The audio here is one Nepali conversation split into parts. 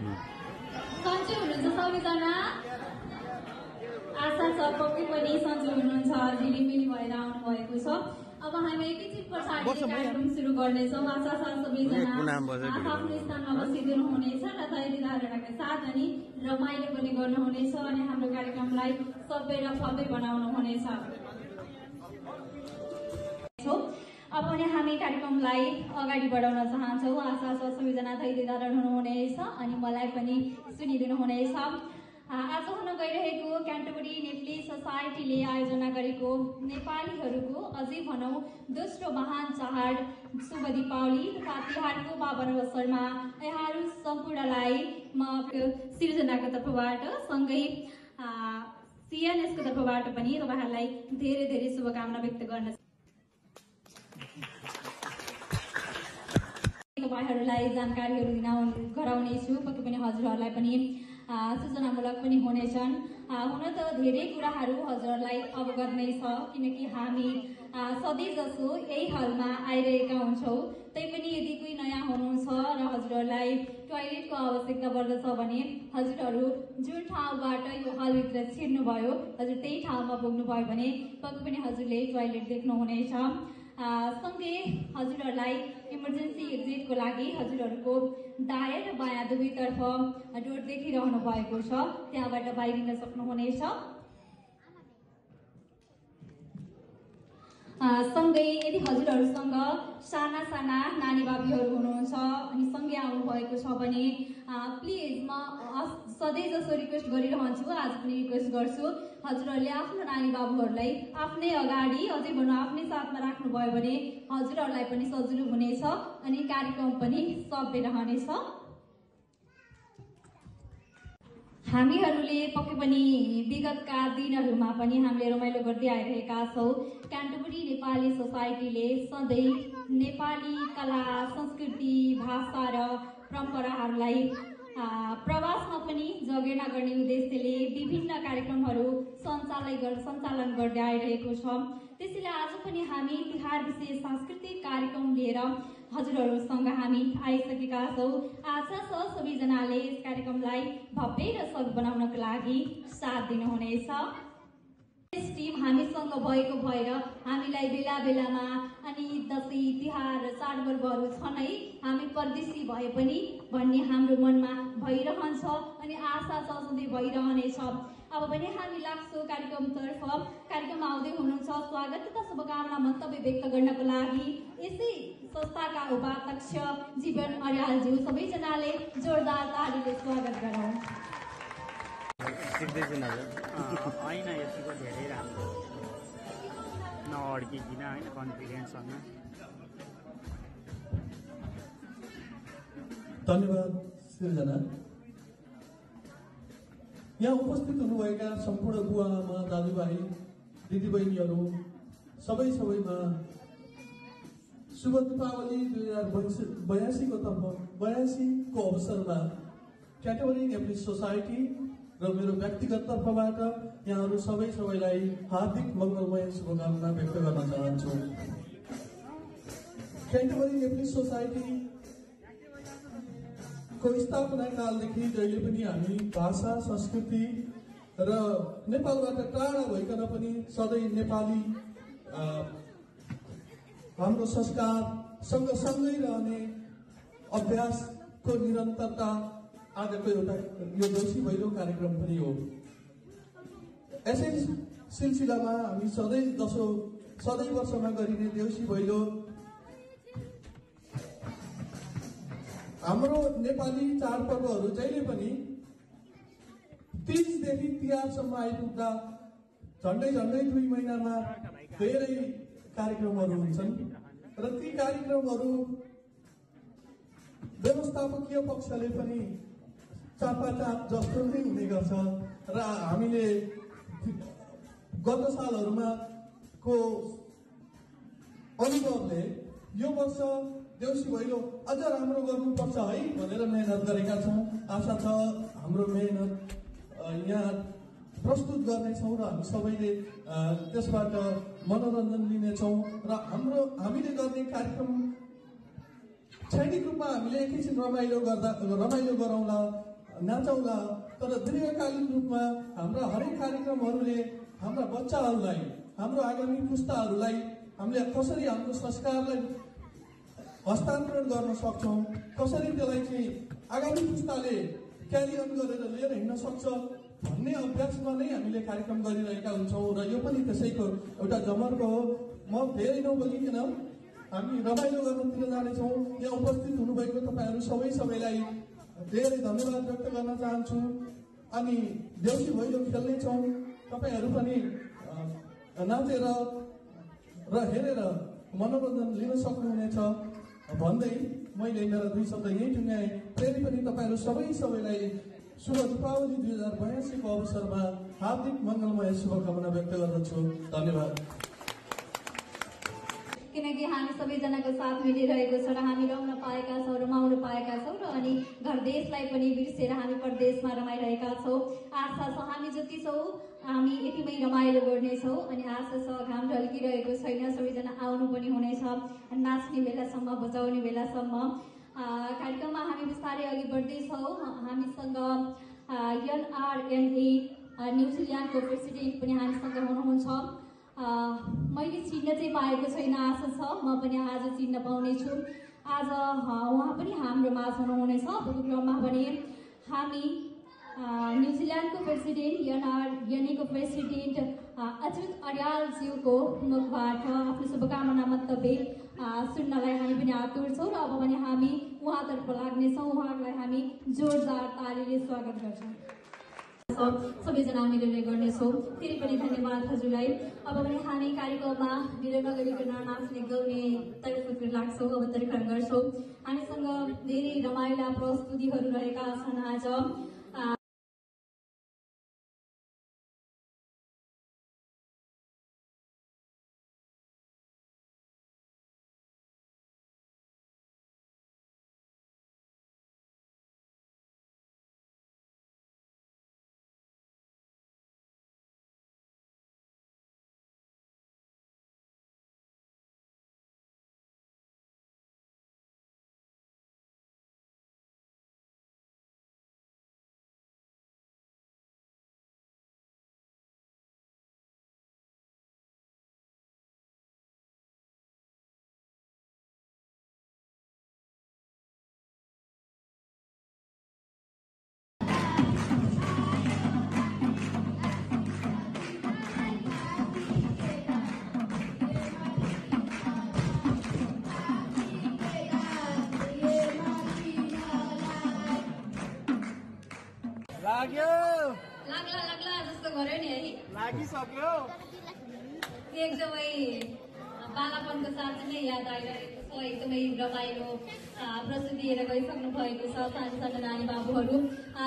सन्चै हुनुहुन्छ सबैजना? आशा छ पक्कै पनि सन्चै हुनुहुन्छ, झिलिमिली भएर आउनु भएको छ। अब हामी एकैछिन पछाडि कार्यक्रम सुरु गर्नेछौँ। आशा छ सबैजना आफ्नो स्थानमा बसिदिनु हुनेछ र तयारी धारणाका साथ अनि रमाइलो पनि गर्नुहुनेछ अनि हाम्रो कार्यक्रमलाई सबै र भव्य बनाउनु हुनेछ। अब पनि हामी कार्यक्रमलाई अगाडि बढाउन चाहन्छौँ। आशा छ सबैजना धैर्य धारण हुनुहुनेछ अनि मलाई पनि सुनिदिनु हुनेछ। आज हुन गइरहेको क्यान्टरबरी नेप्ली सोसाइटीले आयोजना गरेको नेपालीहरूको अझै भनौँ दोस्रो महान चाड शुभ दीपावली तथा तिहारको 52 अवसरमा यहाँहरू सम्पूर्णलाई म सिर्जनाको तर्फबाट सँगै सिएनएसको तर्फबाट पनि तपाईँहरूलाई धेरै धेरै शुभकामना व्यक्त गर्न तपाईँहरूलाई जानकारीहरू गराउनेछु। पक्कै पनि हजुरहरूलाई पनि सूचनामूलक पनि हुनेछन्। हुन त धेरै कुराहरू हजुरहरूलाई अवगत नै छ, किनकि हामी सधैँ जसो यही हलमा आइरहेका हुन्छौँ। तैपनि यदि कोही नयाँ हुनुहुन्छ र हजुरहरूलाई टोयलेटको आवश्यकता पर्दछ भने हजुरहरू जुन ठाउँबाट यो हलभित्र छिर्नुभयो हजुर त्यही ठाउँमा पुग्नुभयो भने पक्कै पनि हजुरले टोयलेट देख्नुहुनेछ। सँगै हजुरहरूलाई इमर्जेन्सी एक्जिटको लागि हजुरहरूको दायाँ र बायाँ दुवैतर्फ डोर देखिरहनु भएको छ, त्यहाँबाट बाहिरिन सक्नुहुनेछ। सँगै यदि हजुरहरूसँग साना साना नानी बाबीहरू हुनुहुन्छ अनि सँगै आउनुभएको छ भने प्लिज म सधैँ जसो रिक्वेस्ट गरिरहन्छु, आज पनि रिक्वेस्ट गर्छु हजुरहरूले आफ्नो नानी बाबुहरूलाई आफ्नै अगाडि अझै भनौँ आफ्नै साथमा राख्नुभयो भने हजुरहरूलाई पनि सजिलो हुनेछ अनि कार्यक्रम पनि सभ्य रहनेछ। हामीहरूले पक्कै पनि विगतका दिनहरूमा पनि हामीले रमाइलो गर्दै आइरहेका छौँ। क्यान्टरबरी नेपाली सोसाइटीले सधैँ नेपाली कला संस्कृति भाषा र परम्पराहरूलाई प्रवासमा पनि जगेर्ना गर्ने उद्देश्यले विभिन्न कार्यक्रमहरू सञ्चालन गर्दै आइरहेको छ। त्यसैले आज पनि हामी तिहार विशेष सांस्कृतिक कार्यक्रम लिएर हजुरहरूसँग हामी आइसकेका छौँ। आशा छ सबैजनाले यस कार्यक्रमलाई भव्य र सफल बनाउनको लागि साथ दिनुहुनेछ। टिम हामीसँग भएको भएर हामीलाई बेला बेलामा अनि दसैँ तिहार चाडपर्वहरू छन् है, हामी परदेशी भए पनि भन्ने हाम्रो मनमा भइरहन्छ अनि आशा छ सधैँ भइरहनेछ। अब पनि हामी लाग्छौँ कार्यक्रमतर्फ। कार्यक्रम आउँदै हुनुहुन्छ, स्वागत तथा शुभकामना मन्तव्य व्यक्त गर्नको लागि यसै संस्थाका उपाध्यक्ष जीवन अर्यालज्यू सबैजनाले जोरदार तालीले स्वागत गरौँ। होइन यतिको धेरै राम्रो नअड्किकन होइन कन्फिडेन्ससँग। धन्यवाद सिर्जना। यहाँ उपस्थित हुनुभएका सम्पूर्ण बुवा आमा दाजुभाइ दिदीबहिनीहरू सबैमा शुभ दीपावली 2082 को अवसरमा क्यान्टरबरी नेप्ली सोसाइटी र मेरो व्यक्तिगत तर्फबाट यहाँहरू सबैलाई हार्दिक मङ्गलमय शुभकामना व्यक्त गर्न चाहन्छु। क्यान्टरबरी नेप्ली सोसाइटी को स्थापना कालदेखि जहिले पनि हामी भाषा संस्कृति र नेपालबाट टाढा भइकन पनि सधैँ नेपाली हाम्रो संस्कार सँगसँगै रहने अभ्यासको निरन्तरता आजको एउटा यो देउसी भैलो कार्यक्रम पनि हो। यसै सिलसिलामा हामी सधैँ वर्षमा गरिने देउसी भैलो हाम्रो नेपाली चाडपर्वहरू जहिले पनि 30 देखि तिहारसम्म आइपुग्दा झन्डै 2 महिनामा धेरै कार्यक्रमहरू हुन्छन् र ती कार्यक्रमहरू व्यवस्थापकीय पक्षले पनि चापाचाप जस्तो नै हुने गर्छ र हामीले गत सालहरूमा को अनुभवले यो वर्ष देउसी भैलो अझ राम्रो गर्नुपर्छ है भनेर मेहनत गरेका छौँ। आशा छ हाम्रो मेहनत यहाँ प्रस्तुत गर्नेछौँ र हामी सबैले त्यसबाट मनोरञ्जन लिनेछौँ र हामीले गर्ने कार्यक्रम क्षणिक रूपमा हामीले एकैछिन रमाइलो गरौँला नाचौँला, तर दीर्घकालीन रूपमा हाम्रा हरेक कार्यक्रमहरूले हाम्रा बच्चाहरूलाई, हाम्रो आगामी पुस्ताहरूलाई हामीले कसरी हाम्रो संस्कारलाई हस्तान्तरण गर्न सक्छौँ, कसरी त्यसलाई चाहिँ आगामी पुस्ताले क्यारी अन गरेर लिएर हिँड्न सक्छ भन्ने अभ्यासमा नै हामीले कार्यक्रम गरिरहेका हुन्छौँ र यो पनि त्यसैको एउटा जमर्को हो। म धेरै नबोलिकन हामी रमाइलो गर्नुतिर जानेछौँ। यहाँ उपस्थित हुनुभएको तपाईँहरू सबैलाई धेरै धन्यवाद व्यक्त गर्न चाहन्छु। अनि देउसी भैलो खेल्नेछौँ, तपाईँहरू पनि नाचेर र हेरेर मनोरञ्जन लिन सक्नुहुनेछ भन्दै मैले मेरा 2 शब्द यही टुङ्गाएँ। फेरि पनि तपाईँहरू सबैलाई शुभ दीपावली 2082 को अवसरमा हार्दिक मङ्गलमय शुभकामना व्यक्त गर्दछु। धन्यवाद। किनकि हामी सबैजनाको साथ मिलिरहेको छ र हामी रम्न पाएका छौँ, रमाउन पाएका छौँ र अनि घर देशलाई पनि बिर्सेर हामी परदेशमा रमाइरहेका छौँ। आशा छ हामी जति छौँ हामी यतिमै रमाइलो गर्नेछौँ अनि आशा छ घाम ढल्किरहेको छैन, सबैजना आउनु पनि हुनेछ नाच्ने बेलासम्म, बजाउने बेलासम्म। कार्यक्रममा हामी बिस्तारै अघि बढ्दैछौँ। हामीसँग NRNA न्युजिल्यान्डको प्रेसिडेन्ट पनि हामीसँग हुनुहुन्छ। मैले चिन्न चाहिँ पाएको छैन, आशा छ म पनि आज चिन्न पाउनेछु। आज उहाँ पनि हाम्रो माझ हुनुहुनेछ। कार्यक्रममा पनि हामी न्युजिल्यान्डको प्रेसिडेन्ट NRNA को प्रेसिडेन्ट अच्युत अर्यालज्यूको मुखबाट आफ्नो शुभकामना मन्तव्य सुन्नलाई हामी पनि आतुर छौँ र अब पनि हामी उहाँतर्फ लाग्नेछौँ। उहाँलाई हामी जोरदार तालीले स्वागत गर्छौँ। सबैजना मिलेर गर्नेछौँ। फेरि पनि धन्यवाद हजुरलाई। अब पनि हामी कार्यक्रममा ढिलो नगरिकन नाच्ने गाउने तर्फतिर लाग्छौँ, अब तर्फर गर्छौँ। हामीसँग धेरै रमाइला प्रस्तुतिहरू रहेका छन् आज। लाग्ला जस्तो गर्यो नि है, लागिसक्यो। एकदमै बालापनको साथ नै याद आइरहेको छ। एकदमै रमाइलो प्रस्तुति लिएर गइसक्नु भएको छ सानो सानो नानी बाबुहरू।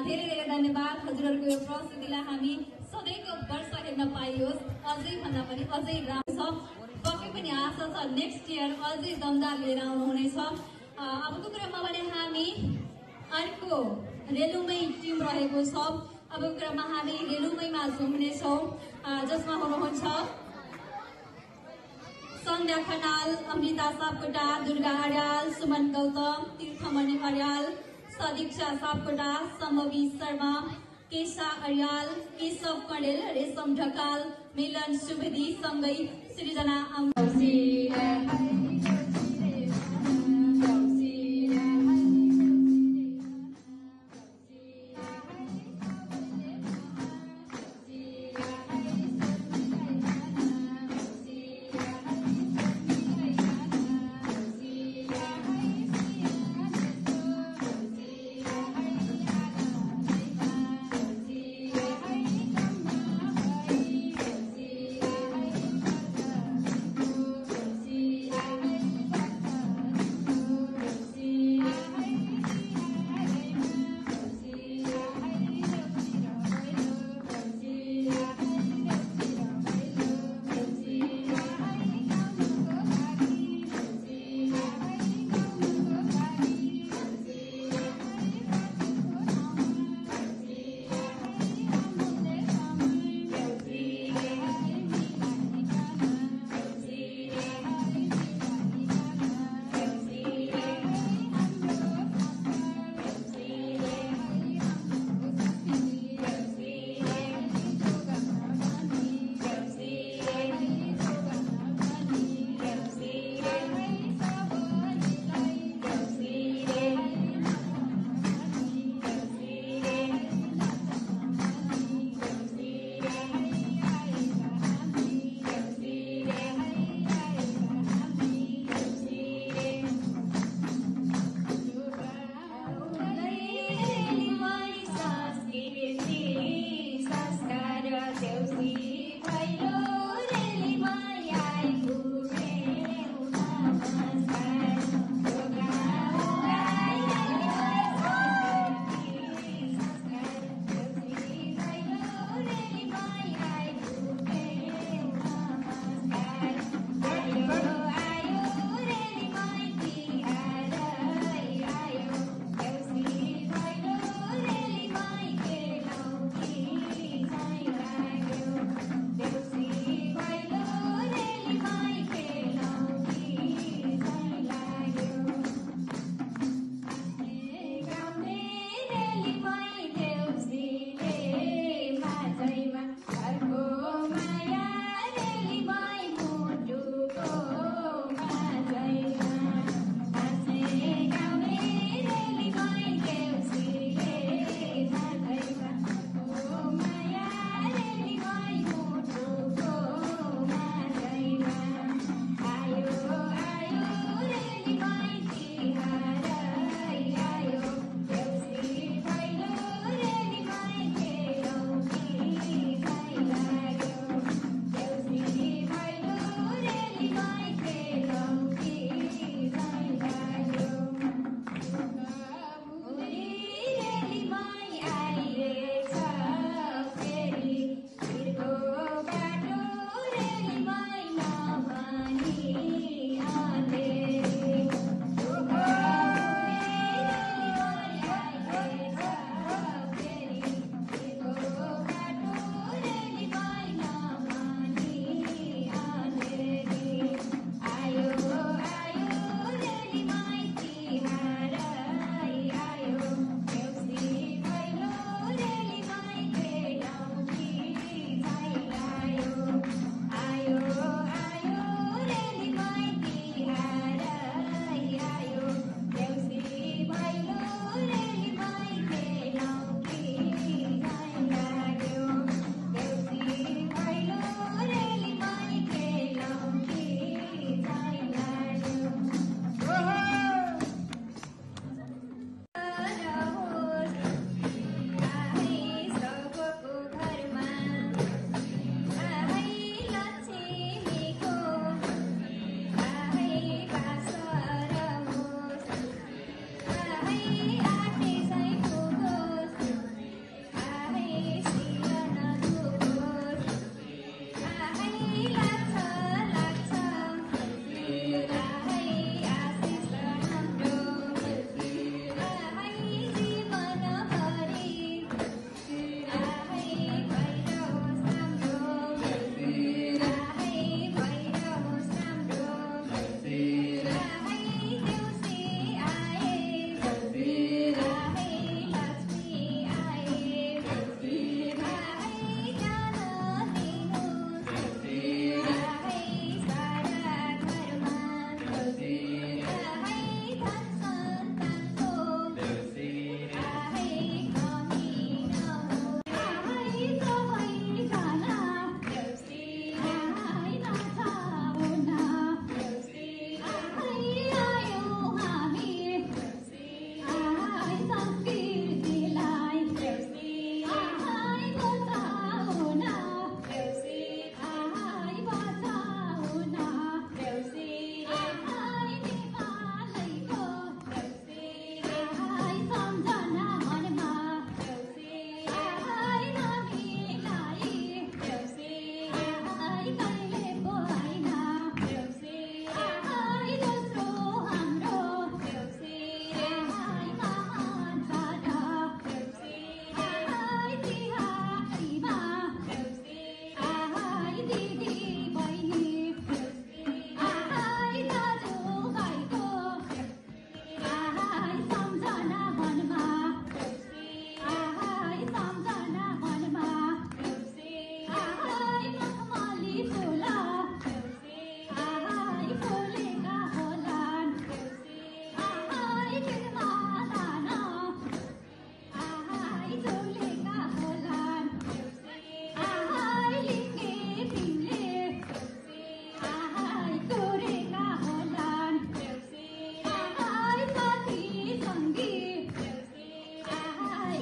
धेरै धेरै धन्यवाद हजुरहरूको यो प्रस्तुतिलाई हामी सधैँको वर्ष हेर्न पाइयोस्, अझै भन्दा पनि अझै राम्रो छ। पक्कै पनि आशा छ नेक्स्ट इयर अझै दमदार लिएर आउनुहुनेछ। अबको क्रममा भने हामी अर्को रेलुमै टिम रहेको छ। अब क्रममा हामी रेलुमैमा झुम्नेछौँ, जसमा हुनुहुन्छ सन्ध्या खनाल, अमृता सापकोटा, दुर्गा अर्याल, सुमन गौतम, तीर्थमणि अर्याल, सदीक्षा सापकोटा, सम्भवी शर्मा, केशा अर्याल, केशव कणेल, रेशम ढकाल, मिलन सुवेदी सँगै सृजना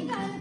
Bye.